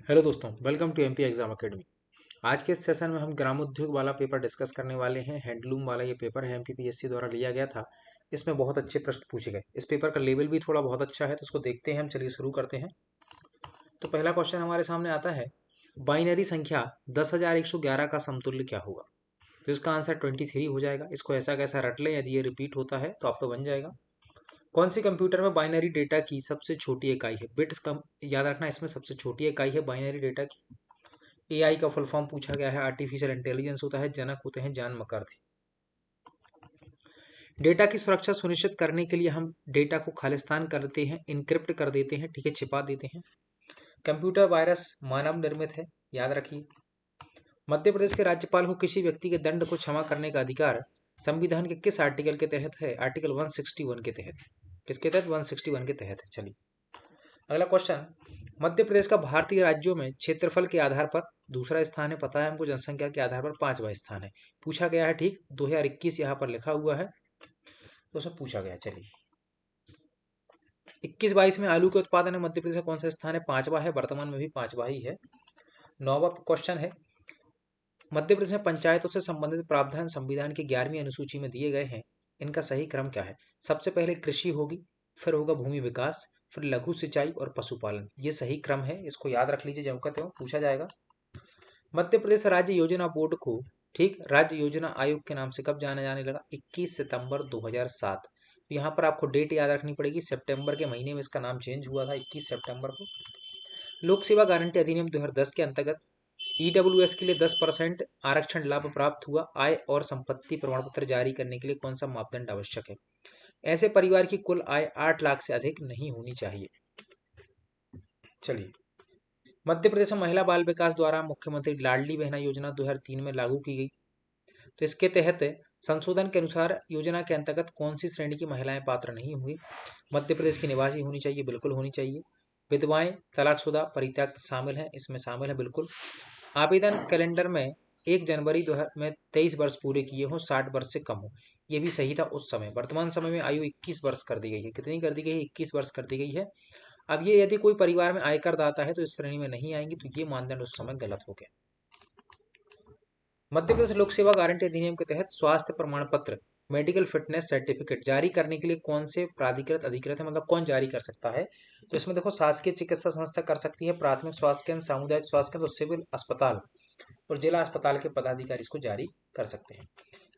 Hello दोस्तों, welcome to MP exam academy. आज के इस सेशन में हम ग्रामोद्योग वाला पेपर डिस्कस करने वाले हैं। हैंडलूम वाला ये पेपर है, एमपीपीएससी द्वारा लिया गया था। इसमें बहुत अच्छे प्रश्न पूछे गए। इस पेपर का लेवल भी थोड़ा बहुत अच्छा है, तो उसको देखते हैं हम। चलिए शुरू करते हैं। तो पहला क्वेश्चन हमारे सामने आता है, बाइनरी संख्या 10,111 का समतुल्य क्या होगा। तो इसका आंसर 23 हो जाएगा। इसको ऐसा कैसा रट ले, यदि ये रिपीट होता है तो आपका बन जाएगा। कौन सी कंप्यूटर में बाइनरी डेटा की सबसे छोटी इकाई है। बिट्स कम याद रखना, इसमें सबसे छोटी इकाई है बाइनरी डेटा की। एआई का फुल फॉर्म पूछा गया है, आर्टिफिशियल इंटेलिजेंस होता है। जनक होते हैं जॉन मैकार्थी। डेटा की सुरक्षा सुनिश्चित करने के लिए हम डेटा को खालिस्तान करते हैं, इनक्रिप्ट कर देते हैं, ठीक है, छिपा देते हैं। कंप्यूटर वायरस मानव निर्मित है, याद रखिए। मध्य प्रदेश के राज्यपाल को किसी व्यक्ति के दंड को क्षमा करने का अधिकार संविधान के किस आर्टिकल के तहत है। आर्टिकल 161 के तहत। किसके तहत? 161 के तहत है। चलिए अगला क्वेश्चन, मध्य प्रदेश का भारतीय राज्यों में क्षेत्रफल के आधार पर दूसरा स्थान है। पता है हमको, जनसंख्या के आधार पर पांचवा स्थान है। पूछा गया है, ठीक, 2021 यहाँ पर लिखा हुआ है, तो उसमें पूछा गया। चलिए 21-22 में आलू के उत्पादन में मध्य प्रदेश का कौन सा स्थान है। पांचवा है, वर्तमान में भी पांचवा ही है। 9वां क्वेश्चन है, मध्य प्रदेश में पंचायतों से संबंधित प्रावधान संविधान की 11वीं अनुसूची में दिए गए हैं। इनका सही क्रम क्या है। सबसे पहले कृषि होगी, फिर होगा भूमि विकास, फिर लघु सिंचाई और पशुपालन। ये सही क्रम है, इसको याद रख लीजिए, जब कहते हो पूछा जाएगा। मध्य प्रदेश राज्य योजना बोर्ड को, ठीक, राज्य योजना आयोग के नाम से कब जाना जाने लगा। 21 सितंबर 2007। तो यहाँ पर आपको डेट याद रखनी पड़ेगी, सितंबर के महीने में इसका नाम चेंज हुआ था, 21 सितंबर को। लोक सेवा गारंटी अधिनियम 2010 के अंतर्गत ईडब्ल्यूएस के लिए 10% आरक्षण लाभ प्राप्त हुआ। आय और संपत्ति प्रमाण पत्र जारी करने के लिए कौन सा मापदंड आवश्यक है। ऐसे परिवार की कुल आय 8 लाख से अधिक नहीं होनी चाहिए। चलिए, मध्य प्रदेश में महिला बाल विकास द्वारा मुख्यमंत्री लाडली बहना योजना 2003 में लागू की गई। तो इसके तहत संशोधन के अनुसार योजना के अंतर्गत कौन सी श्रेणी की महिलाएं पात्र नहीं होंगी। मध्य प्रदेश की निवासी होनी चाहिए, बिल्कुल होनी चाहिए। विधवाएं, तलाकशुदा, परित्यक्त शामिल हैं, इसमें शामिल है बिल्कुल। आवेदन कैलेंडर में 1 जनवरी 2000 में 23 वर्ष पूरे किए हों, 60 वर्ष से कम हो। ये भी सही था उस समय। वर्तमान समय में आयु 21 वर्ष कर दी गई है। कितनी कर दी गई है? 21 वर्ष कर दी गई है। अब ये यदि कोई परिवार में आयकर दाता है तो इस श्रेणी में नहीं आएंगी, तो ये मानदंड उस समय गलत हो गया। मध्य प्रदेश लोक सेवा गारंटी अधिनियम के तहत स्वास्थ्य प्रमाण पत्र, मेडिकल फिटनेस सर्टिफिकेट जारी करने के लिए कौन से प्राधिकृत अधिकृत है, मतलब कौन जारी कर सकता है। तो इसमें देखो, शासकीय चिकित्सा संस्था कर सकती है, प्राथमिक स्वास्थ्य केंद्र, सामुदायिक स्वास्थ्य केंद्र, सिविल अस्पताल और जिला अस्पताल के पदाधिकारी इसको जारी कर सकते हैं।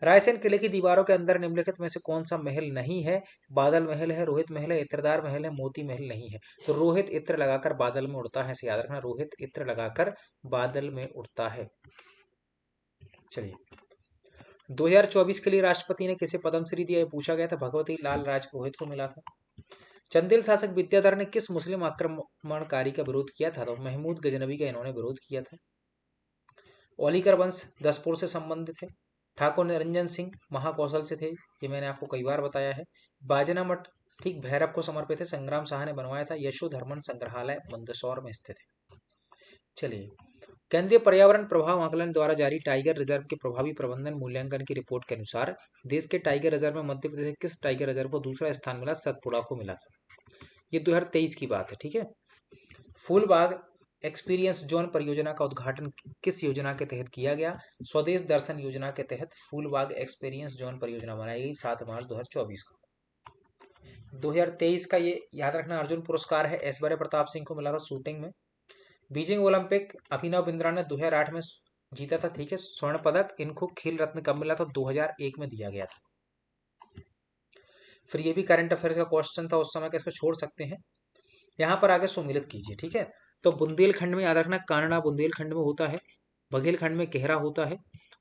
रायसेन किले की दीवारों के अंदर निम्नलिखित में से कौन सा महल नहीं है। बादल महल है, रोहित महल है, इत्रदार महल है, मोती महल नहीं है। तो रोहित इत्र लगाकर बादल में उड़ता है, इसे याद रखना, रोहित इत्र लगाकर बादल में उड़ता है। चलिए 2024 के लिए राष्ट्रपति ने किसे पद्मश्री दिया, पूछा गया था। भगवती लाल राजपुरोहित को मिला था। चंदेल शासक विद्याधर ने किस मुस्लिम आक्रमणकारी का विरोध किया था। तो महमूद गजनवी का इन्होंने विरोध किया था। ओलीकर वंश दसपुर से संबंधित है। ठाकुर निरंजन सिंह महाकौशल से थे, ये मैंने आपको कई बार बताया है। बाजना मठ, ठीक, भैरव को समर्पित है, संग्राम शाह ने बनवाया था। यशोधर्मन संग्रहालय मंदसौर में स्थित है। चलिए, केंद्रीय पर्यावरण प्रभाव आकलन द्वारा जारी टाइगर रिजर्व के प्रभावी प्रबंधन मूल्यांकन की रिपोर्ट के अनुसार देश के टाइगर रिजर्व में मध्य प्रदेश के किस टाइगर रिजर्व को दूसरा स्थान मिला। सतपुड़ा को मिला था। ये 2023 की बात है, ठीक है। फूलबाग एक्सपीरियंस जोन परियोजना का उद्घाटन किस योजना के तहत किया गया। स्वदेश दर्शन योजना के तहत फूलबाग एक्सपीरियंस जोन परियोजना बनाई गई 7 मार्च 2024 को। 2023 का ये याद रखना अर्जुन पुरस्कार है, ऐश्वर्य प्रताप सिंह को मिला था शूटिंग में। बीजिंग ओलंपिक अभिनव बिंद्रा ने 2008 में जीता था, ठीक है, स्वर्ण पदक। इनको खेल रत्न कब मिला था। 2001 में दिया गया था। फिर ये भी करंट अफेयर्स का क्वेश्चन था उस समय का, इसको छोड़ सकते हैं। यहाँ पर आगे सुमिलित कीजिए, ठीक है। तो बुंदेलखंड में याद रखना, कानड़ा बुंदेलखंड में होता है। बघेलखंड में केहरा होता है।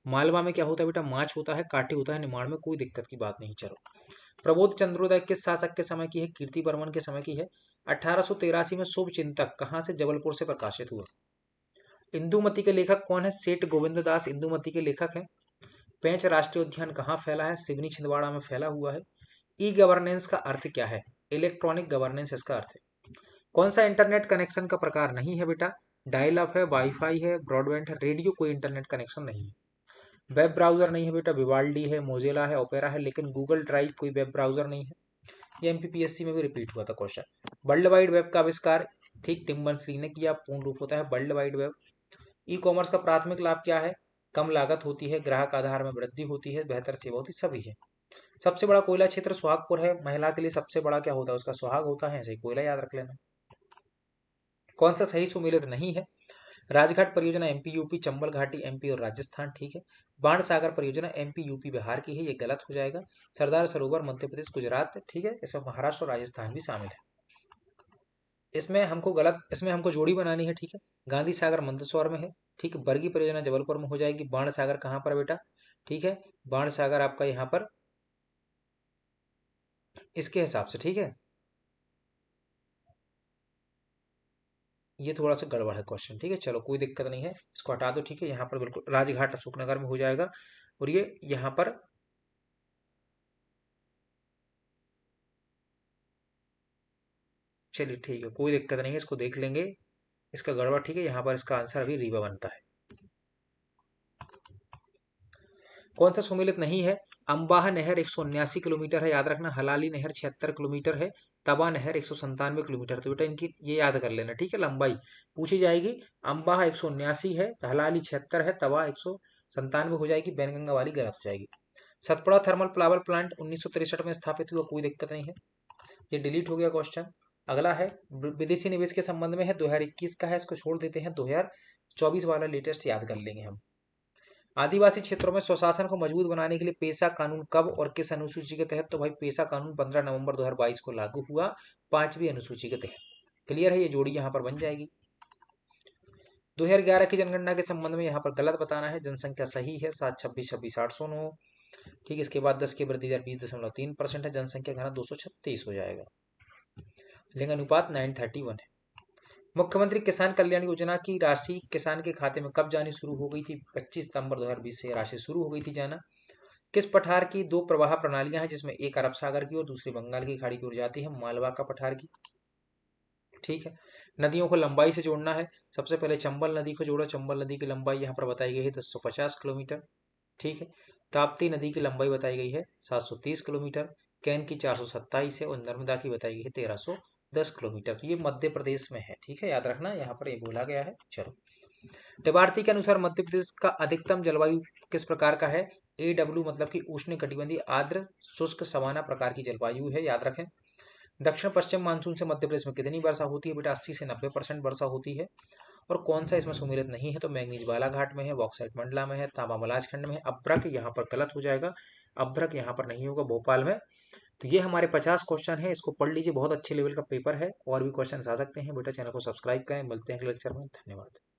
मालवा में क्या होता है बेटा, माछ होता है। काटी होता है। निमाड़ में कोई दिक्कत की बात नहीं। चलो, प्रबोध चंद्रोदय किस शासक के समय की है। कीर्ति वर्मन के समय की है। 1883 में शुभ चिंतक कहाँ से, जबलपुर से प्रकाशित हुआ। इंदुमती के लेखक कौन है। सेठ गोविंद दास इंदुमती के लेखक हैं। पेंच राष्ट्रीय उद्यान कहाँ फैला है। सिवनी छिंदवाड़ा में फैला हुआ है। ई गवर्नेंस का अर्थ क्या है। इलेक्ट्रॉनिक गवर्नेंस इसका अर्थ है। कौन सा इंटरनेट कनेक्शन का प्रकार नहीं है बेटा। डायल अप है, वाईफाई है, ब्रॉडबैंड है। रेडियो कोई इंटरनेट कनेक्शन नहीं है। वेब ब्राउजर नहीं है बेटा। विवाल्डी है, मोजेला है, ओपेरा है, लेकिन गूगल ड्राइव कोई वेब ब्राउजर नहीं है। ये एमपीपीएससी में भी रिपीट हुआ था क्वेश्चन। वर्ल्ड वाइड वेब का आविष्कार ठीक, टिम्बर्स ली ने किया। पूर्ण रूप होता है world wide web. E commerce का प्राथमिक लाभ क्या है? कम लागत होती है, ग्राहक आधार में वृद्धि होती है, बेहतर सेवा होती है, सभी है। सबसे बड़ा कोयला क्षेत्र सुहागपुर है। महिला के लिए सबसे बड़ा क्या होता है? उसका सुहाग होता है, ऐसे ही कोयला याद रख लेना। कौन सा सही सुमेलित नहीं है? राजघाट परियोजना एमपी यूपी, चंबल घाटी एमपी और राजस्थान, ठीक है। बाण सागर परियोजना एमपी यूपी बिहार की है, ये गलत हो जाएगा। सरदार सरोवर मध्य प्रदेश गुजरात, ठीक है। इसमें महाराष्ट्र और राजस्थान भी शामिल है। इसमें हमको जोड़ी बनानी है, ठीक है। गांधी सागर मंदसौर में है, ठीक है। बरगी परियोजना जबलपुर में हो जाएगी। बाण सागर कहाँ पर बेटा? ठीक है, बाण सागर आपका यहाँ पर इसके हिसाब से, ठीक है। ये थोड़ा सा गड़बड़ है क्वेश्चन, ठीक है। चलो कोई दिक्कत नहीं है, इसको हटा दो, ठीक है। यहाँ पर बिल्कुल राजघाट अशोकनगर में हो जाएगा। और ये यहाँ पर चलिए ठीक है, कोई दिक्कत नहीं है, इसको देख लेंगे। इसका गड़बड़, ठीक है। यहाँ पर इसका आंसर अभी रीवा बनता है। कौन सा सुमेलित नहीं है? अंबाह नहर 179 किलोमीटर है, याद रखना। हलाली नहर 76 किलोमीटर है। तवा नहर 197 किलोमीटर। तो बेटा इनकी ये याद कर लेना, ठीक है। लंबाई पूछी जाएगी। अंबाह 179 है, हलाली 76 है, तवा 197 हो जाएगी, बैनगंगा वाली गलत हो जाएगी। सतपुड़ा थर्मल पावर प्लांट 1963 में स्थापित हुआ, कोई दिक्कत नहीं है, ये डिलीट हो गया क्वेश्चन। अगला है विदेशी निवेश के संबंध में है, 2021 का है, इसको छोड़ देते हैं, 2024 वाला लेटेस्ट याद कर लेंगे हम। आदिवासी क्षेत्रों में स्वशासन को मजबूत बनाने के लिए पेशा कानून कब और किस अनुसूची के तहत? तो भाई पेशा कानून 15 नवंबर 2022 को लागू हुआ, 5वीं अनुसूची के तहत। क्लियर है, ये जोड़ी यहाँ पर बन जाएगी। 2011 की जनगणना के संबंध में यहाँ पर गलत बताना है। जनसंख्या सही है, 726,26,809, ठीक। इसके बाद 10 की वृद्धि दर 20.3% है। जनसंख्या घनत्व 236 हो जाएगा। लिंग अनुपात 9:31 है। मुख्यमंत्री किसान कल्याण योजना की राशि किसान के खाते में कब जानी शुरू हो गई थी? 25 सितंबर 2020 से राशि शुरू हो गई थी जाना। किस पठार की 2 प्रवाह प्रणालियां हैं, जिसमें एक अरब सागर की और दूसरी बंगाल की खाड़ी की ओर जाती है? मालवा का पठार की, ठीक है। नदियों को लंबाई से जोड़ना है। सबसे पहले चंबल नदी को जोड़ो। चंबल नदी की लंबाई यहाँ पर बताई गई है 1050 किलोमीटर, ठीक है। ताप्ती नदी की लंबाई बताई गई है 730 किलोमीटर। कैन की 427 है और नर्मदा की बताई गई है 1310 किलोमीटर। तो ये मध्य प्रदेश में है, ठीक है, याद रखना, यहाँ पर ये बोला गया है। चलो, टिबारती के अनुसार मध्य प्रदेश का अधिकतम जलवायु किस प्रकार का है? AW मतलब कि उष्ण कटिबंधीय आर्द्र शुष्क सवाना प्रकार की जलवायु है, याद रखें। दक्षिण पश्चिम मानसून से मध्य प्रदेश में कितनी वर्षा होती है? बेटा 80 से 90% वर्षा होती है। और कौन सा इसमें सुमेलित नहीं है? तो मैंगनीज बालाघाट में है, बॉक्साइट मंडला में है, तांबा मलाज खंड में है। अभ्रक यहाँ पर गलत हो जाएगा, अभ्रक यहाँ पर नहीं होगा, भोपाल में। तो ये हमारे 50 क्वेश्चन है, इसको पढ़ लीजिए, बहुत अच्छे लेवल का पेपर है। और भी क्वेश्चन आ सकते हैं बेटा, चैनल को सब्सक्राइब करें। मिलते हैं अगले लेक्चर में, धन्यवाद।